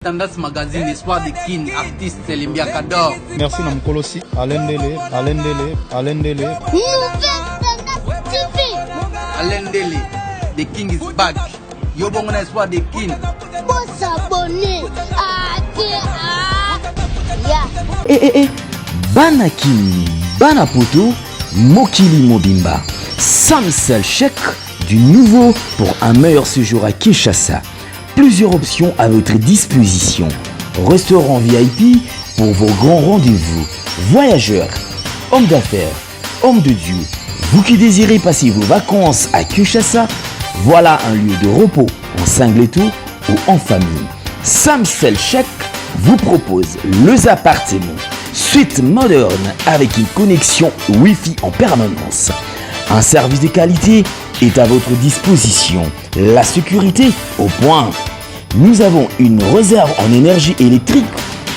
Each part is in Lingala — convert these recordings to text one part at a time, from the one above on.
Tendance Magazine, Espoir des King, artiste Limbia Kador. Merci Namkolosi, Alain Dele. Alain Dele, the King is back. Yo bon Espoir des King. Faut s'abonner. Banakini, Banapoto, Mokili Mobimba. Samsel chèque du nouveau pour un meilleur séjour à Kinshasa. Plusieurs options à votre disposition. Restaurant VIP pour vos grands rendez-vous. Voyageurs, hommes d'affaires, hommes de Dieu. Vous qui désirez passer vos vacances à Kinshasa, voilà un lieu de repos en singleto ou en famille. Samsel Chèque vous propose les appartements. Suite moderne avec une connexion Wi-Fi en permanence. Un service de qualité est à votre disposition. La sécurité au point. Nous avons une réserve en énergie électrique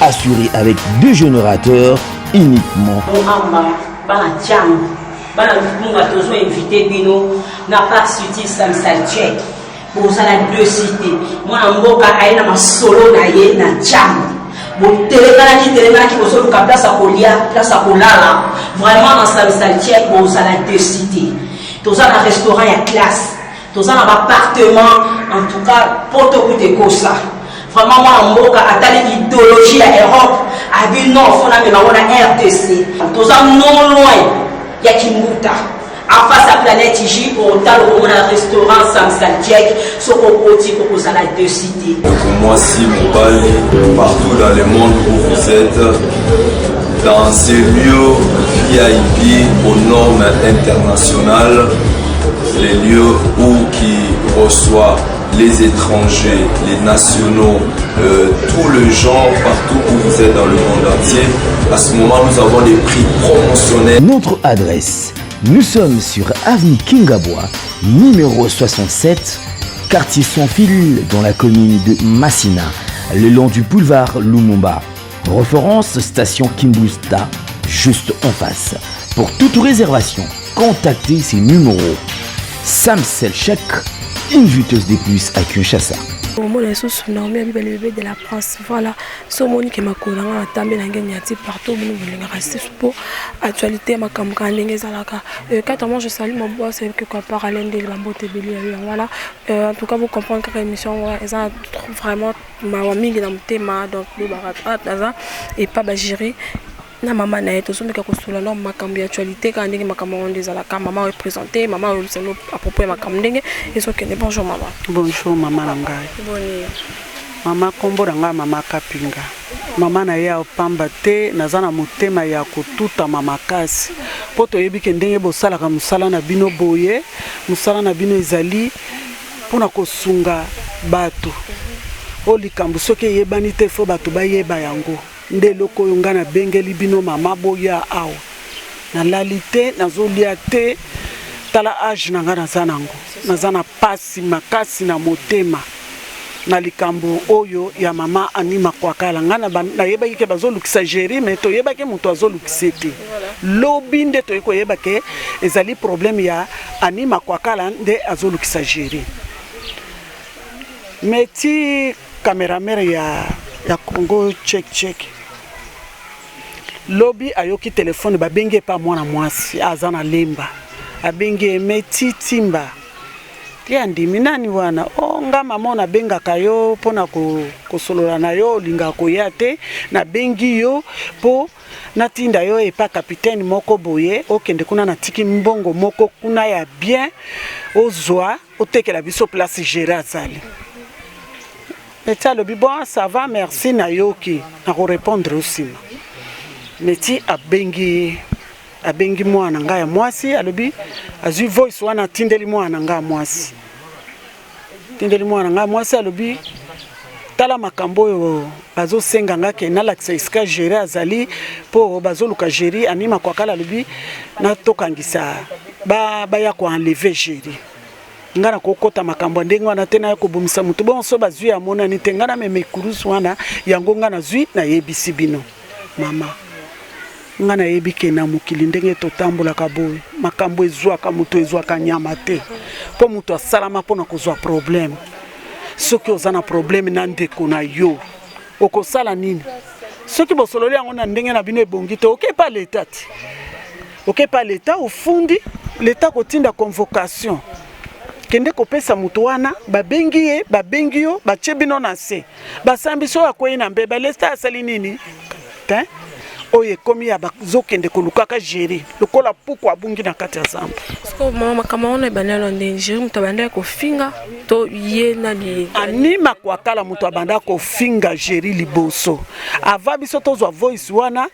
assurée avec 2 générateurs uniquement. Vraiment dans Samsel Check, vous allez 2 cités. Tous un restaurant et classe. Tous un appartement, en tout cas, pour tout de ça. Vraiment, moi, en Boka, à telle idéologie à Europe, à vu non, on a même RTC. Tous un non loin, il y a Kimbuta. En face à Planète J, pour tal où on a un restaurant Samsel Check, ce qu'on dit pour vous allez 2 cités. Moi, si mon Bali, partout dans le monde où vous êtes, dans ces lieux VIP aux normes internationales, les lieux où qui reçoivent les étrangers, les nationaux, tous les gens partout où vous êtes dans le monde entier. À ce moment, nous avons des prix promotionnels. Notre adresse, nous sommes sur avenue Kingabois, numéro 67, quartier Sans Fil, dans la commune de Massina, le long du boulevard Lumumba. Référence station Kimbusta, juste en face. Pour toute réservation, contactez ces numéros. Samsel Chèque, une juteuse de plus à Kinshasa. Moi, je suis normé le bébé de la France. Voilà, ce monde qui m'a collé à tamé l'engagné partout, nous voulons rester pour actualité ma campagne les alaka. Quand moi je salue mon boss, c'est que quand parallèle de la beauté de lui, voilà. En tout cas, vous comprenez que l'émission est vraiment ma amie dans le thème, donc le barat et pas bagérer. Na maman na eto someka kosula na makambi actualité ka ndenge makambo ondeza la ka maman représenter maman solo à propos makambo ndenge eso kende bonjour maman. Bonjour maman ngai. Boni. Mama kombo nga mama Kapinga. Mama na ya pamba te nazana motema ya kotuta mama kasi. Poto yebi ke ndenge bosala ka musala na bino boye, musala na bino ezali pona kosunga bato. Oli kambu soki yebani te fo bato ba yeba yango. Nde loko yongana bengeli bino mama boya awa na lalite nazolia te tala age nanga nazanango nazana pasi makasi na motema na likambo oyo ya mama anima kwa kala ngana na yeba ke bazolukisa gérer mais to yeba ke muto azolukisa te lobi nde to yeko yeba ke ezali problème ya anima kwa kala nde azolukisa gérer meti cameraman ya Congo check lobi ayoki telefone babenge pa mwana mwasi azana lemba abenge meti timba tia ndimi nani wana nga mama na benga kayo pona kosolola na yo linga koya te na bengi yo po natinda yo epa capitaine moko boye okende kuna na tiki mbongo moko kuna ya bien ozwa otekela biso place gérer azali meti lobi bon ça va merci na yoki na ko répondre aussi meti abengi mwana nga ya mwasi alobi azui voice wana tindeli mwana nga mwasi alobi tala makambo oyo bazosenga nga ke nalakisa isika gérer azali po bazoluka gérer anima kwa kala alobi natokangisa baya ko enlever gérer nga na kokota makambo ndenge wana te na kobomisa mutu bonso bazui ya mona ni te nga na meme kurusu wana yango nga na zui na yebisi bino mama nga na yebi ke na mokili ndenge totambola ka boye makambo ezwaka mutu ezwaka nyama te po mutu asalama pona kozwa problème soki ozana problème na ndeko na yo okosala nini soki bosololi yango na ndenge na bino ebongi te oke pa l'état ti oke pa l'état ofundi l'état kotinda convocation kende kopesa mutu wana babengi ye babengi yo batie bino na se basambi so akwei na mbeba l'état asali nini te oye komi ya bazokende kolukaka gérer lokola puku abungi na kati ya zamba ko mama kama ona banalo ndenge mutu abanda kofinga to ye na li anima kwa kala mutu abanda kofinga gérer liboso ava biso tozwa voice wana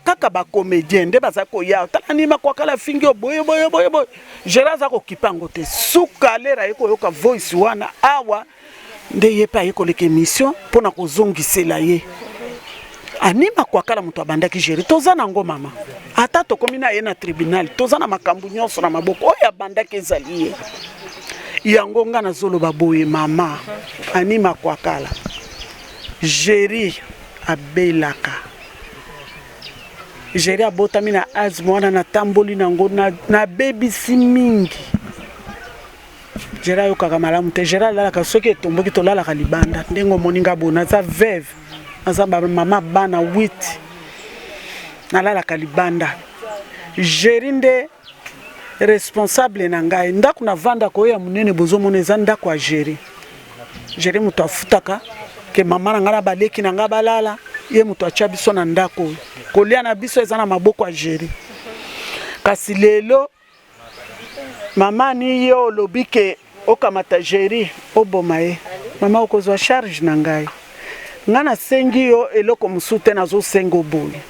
kaka ba comédien nde baza ko ya tala anima kwa kala fingi boye gérer za ko kipango te suka lera yeko yoka voice wana awa nde yepa yeko leke émission pona kozongisela ye anima kwa kala mutu abandaki gérer toza nango mama ata tokomi na ye na tribunal toza na makambu nyonso na maboko oyo abandaki ezali ye yango nga nazoloba boye mama anima kwa kala gérer abelaka gérer abotami na azma wana natamboli nango na bebisi mingi gérer ayokaka malamu te gérer alalaka soki etomboki tolalaka libanda ndenge omoninga bona aza veuve aza mama bana 8 nalalaka libanda gérer nde responsable na ngai ndako na vanda ko ya munene bozomona eza ndako ya gérer mutu afutaka ke mama na ngala baleki na nga balala ye mutu atia biso na ndako kolia na biso eza na maboko ya gérer kasi lelo mama ni yo lobike okamata gérer oboma ye mama okozwa charge na ngai ngana sengi yo eloko musute nazo sengo boye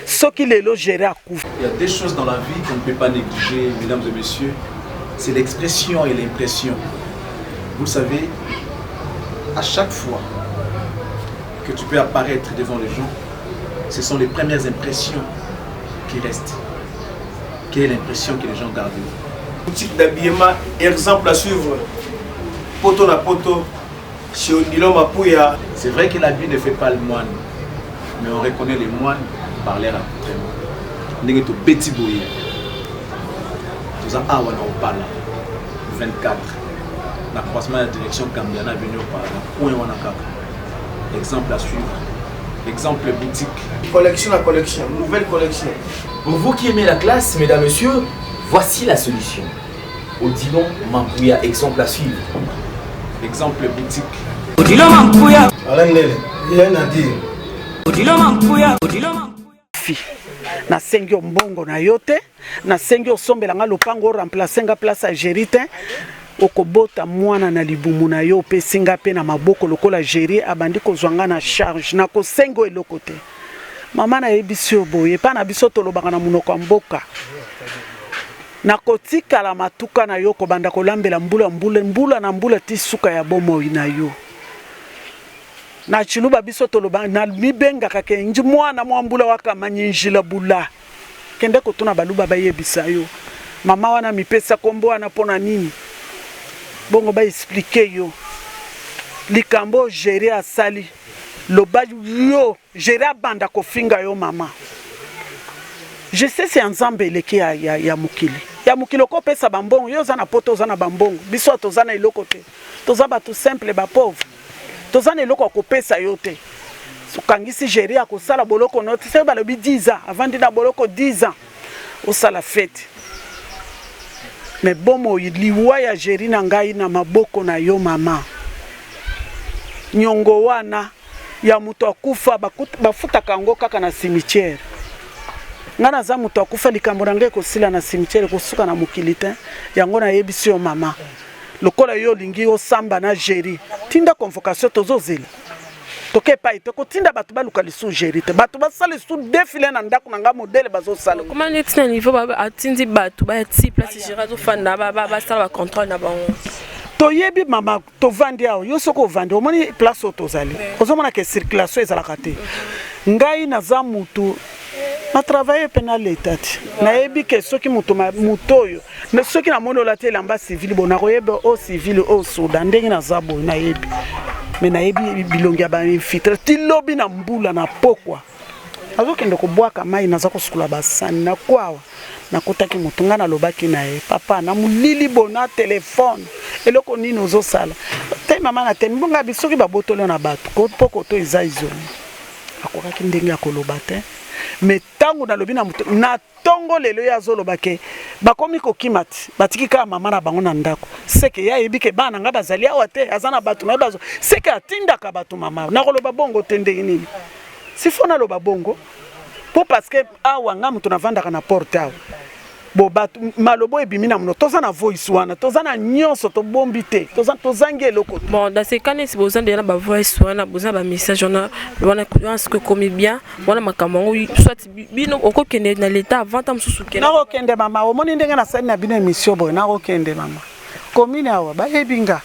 soki lelo gérer akufa. Il y a des choses dans la vie qu'on ne peut pas négliger, mesdames et messieurs, c'est l'expression et l'impression. Vous savez, à chaque fois que tu peux apparaître devant les gens, ce sont les premières impressions qui restent. Quelle est l'impression que les gens gardent? Boutique d'habillement, exemple à suivre, poto na poto. C'est vrai que la vie ne fait pas le moine, mais on reconnaît les moines par leur accoutrement. Nous sommes petits bouillés. Nous sommes à 24. La croissance de la direction Cambiana venu par exemple à suivre. Exemple boutique. Collection à collection, nouvelle collection. Pour vous qui aimez la classe, mesdames, messieurs, voici la solution. Odilon Mampouya, exemple à suivre. Exemple boutique. Odilon Mampouya. Alain Nele, rien à dire. Odilon Mampouya. Na sengi mbongo na yote, na sengi osombela nga lopango remplacer nga place à gérer te. Okobota mwana na libumu na yo pe singa pe na maboko lokola gérer abandi kozwanga na charge na ko sengo eloko te. Mama na yebisi boye pa na biso tolobanga na munoko mboka. Na kotika la matuka na yo kobanda kolambela mbula na ti suka ya bomo na yo. Na chiluba biso toloba na mibenga kake nji mwana mwambula waka manyinjila bula. Kende kotuna baluba bayebisa yo. Mama wana mipesa kombo wana pona nini? Bongo ba expliquer yo. Likambo gérer asali. Loba yo gérer banda kofinga yo mama. Je sais c'est ensemble leki ya mukili. Ya mukilo ko pesa bambongo yo zana poto zana bambongo. Biso to zana iloko te. To zaba tout simple ba pauvre. To zana iloko ko pesa yo te. Sukangisi gérer akosala boloko note se balobi 10 ans avant dina boloko 10 ans. Au sala fête. Mais bomo liwa ya gérer na ngai na maboko na yo mama. Nyongo wana ya mutu akufa bafuta kango kaka na cimetière. Ngana za mutu akufa likambo nange kosila na cimetière kosuka na mukilite yango na yebisi yo mama. Lokola yo lingi osamba na gérer. Tinda convocation tozozela. Toke pa ite ko tinda batu baluka lisu gérer te. Batu basala lisu défilé na ndako nanga modèle bazosala. Comment est na niveau ba atindi batu ba ti place gérer zo fanda ba sala ba contrôle na bango. Toyebi mama to vandi awo yo soko vandi omoni place otozali. Ozomona ke circulation ezalaka te. Ngai naza mutu na travailler penal l'état. Na yebi ke soki mutu mutoyo. Na soki na mono la te lamba civil bona koyebe o civil o soda ndenge na zabo na yebi. Mais na yebi bilongi ya ba infiltre ti lobi na mbula na pokwa. Azokende ko bwaka mai naza ko sukula basani na kwawa. Na kotaki mutu nga na lobaki na ye papa na mulili bona téléphone eloko nini ozosala te maman na temi bonga bisoki ba botolo na bato ko poko to eza izoni akokaki ndenge ya koloba te mais tango na lobi na muto na tongo lelo ya zoloba ke bakomi kokimati batiki ka mama na bango na ndako seke ya yebike bana nga bazali awa te azana bato na bazo seke atindaka bato mama na koloba bongo te ndenge nini sifona loba bongo po parce que awa nga muto na vandaka na porte awa bo bato malobo ebimi na muno toza na voice wana toza na nyonso to bombi te toza eloko bon dans ces cas si besoin de la voice wana besoin ba message wana ce que comme bien wana makambo soit bino okokende na l'état avant tam susuke na okende mama omoni ndenge na sali na bino émission boy na okende mama komine awa ba ebinga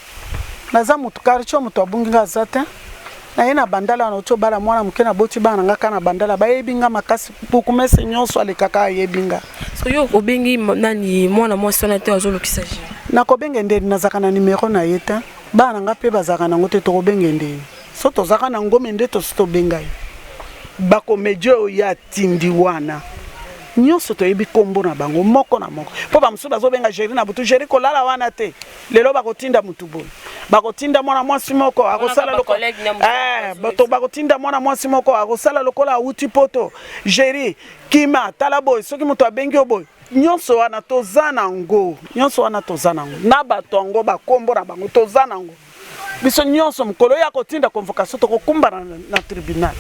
naza mutu karcho mutu abunginga zata na yena bandala na ocho bala mwana mukena boti bana ngaka na bandala ba ebinga makasi buku mese nyonso alekaka yebinga so yo obengi nani mwana mwasi wana te azolokisa je na kobenge ndeni nazaka na numéro na yeta bana nga pe bazaka na ngote to kobenge ndeni so tozaka na ngome nde to sto bengai bako mejo ya tindi wana nyonso to yebi kombo na bango moko na moko po ba msuba zo benga jeri na butu jeri kolala wana te lelo bakotinda mutu boy bakotinda mwana mwasi moko akosala loko bato bakotinda mwana mwasi moko akosala lokola uti poto jeri kima tala boy soki mutu abengi oboy nyonso wana tozana ngo nyonso wana tozana ngo na bato ngo bakombo na bango tozana ngo biso nyonso mukolo ya kotinda convocation to kokumba na tribunal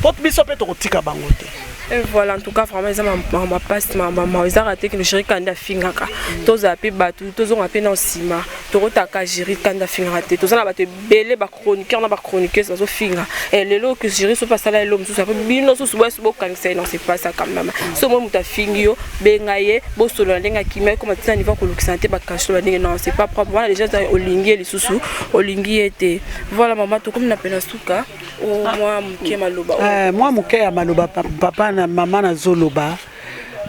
pot biso pe to kotika bango te. Et voilà, en tout cas, vraiment, ils ont ma passe, ma ils ont raté que le chéri kanda fingaka. Tous appelés batu, tous ont appelé dans cima. Tous ont attaqué chéri kanda fingate. Tous ont abattu belé ba chroniqueur, on a ba chroniqueur, ça se finga. Et les lots que chéri se passe là, l'homme, ça fait bien, ça se voit, c'est beau quand c'est non, c'est pas ça quand même. Ce moment où t'as fingio, bengaye, beau solo, lenga qui met comme tu as niveau que le santé ba cache le non, c'est pas propre. Voilà, les gens au linguier les sous-sous, au linguier était. Voilà, maman, tout comme on appelle un souka. Ou moi, mouké maloba. Moi, mouké maloba, papa. Maman na zoloba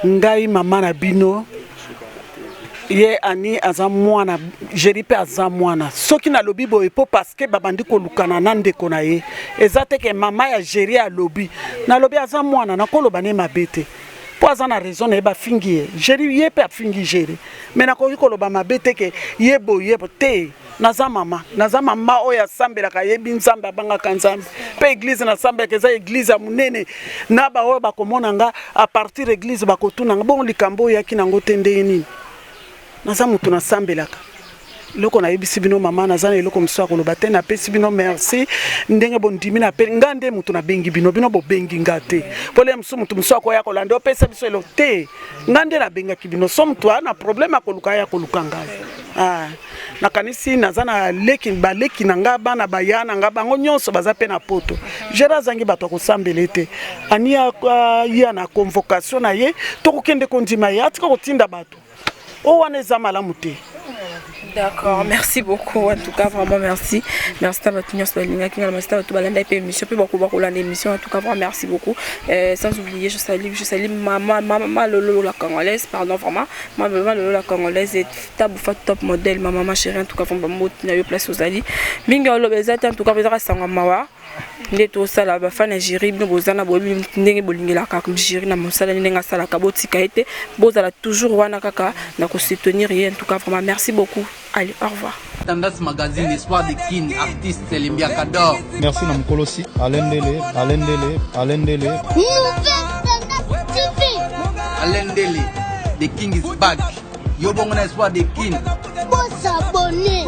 ngai mama na bino ye ani aza mwana jeri pe aza mwana soki na lobi boye po parce que babandi ko lukana na ndeko na ye ezate ke mama ya jeri a lobi na lobi aza mwana na koloba ne mabete po aza na raison na ba fingi jeri ye pe fingi jeri mais na ko koloba mabete ke ye boye te naza mama oya sambela ka yebi nzambe abanga kanzambe pe église na sambela keza église munene na ba oya bakomona nga à partir église bakotuna nga bon likambo ya kinango tende nini naza mutu na sambela ka loko na yebisi bino mama naza na eloko mso akoloba te na pesi bino merci ndenge bondimi na pe ngande mutu na bengi bino bo bengi ngate pole mso mutu mso akoya kolanda opesa biso elo te ngande na benga kibino so mutu ana problème akoluka ya kolukanga na kanisi nazana leki baleki nanga bana bayana nga bango nyonso baza pe na poto jera zangi bato kosambela te ani ya na convocation na ye to kokende kondima ya atika kotinda bato o wana eza malamu te. D'accord, merci beaucoup. En tout cas, vraiment merci. Merci à votre émission. En tout cas, vraiment merci beaucoup. Sans oublier, je salue maman Lolo la Congolaise, pardon, vraiment. Maman Lolo la Congolaise est top modèle, maman chérie. En tout cas, vraiment, place aux alliés. Minga Lobezat, en tout cas, vous avez Sangamawa. Neto sala ba fana jiri bino bozana bobi ndenge bolingela kaka jiri na mosala ndenge sala kabotika ete bozala toujours wana kaka na ko soutenir en tout cas vraiment merci beaucoup. Allez, au revoir. Tendance Magazine, espoir de kin, artiste Limbia Kador. Merci na mkolosi Alendele. Alendele, the king is back. Yo bon espoir de kin. Faut s'abonner.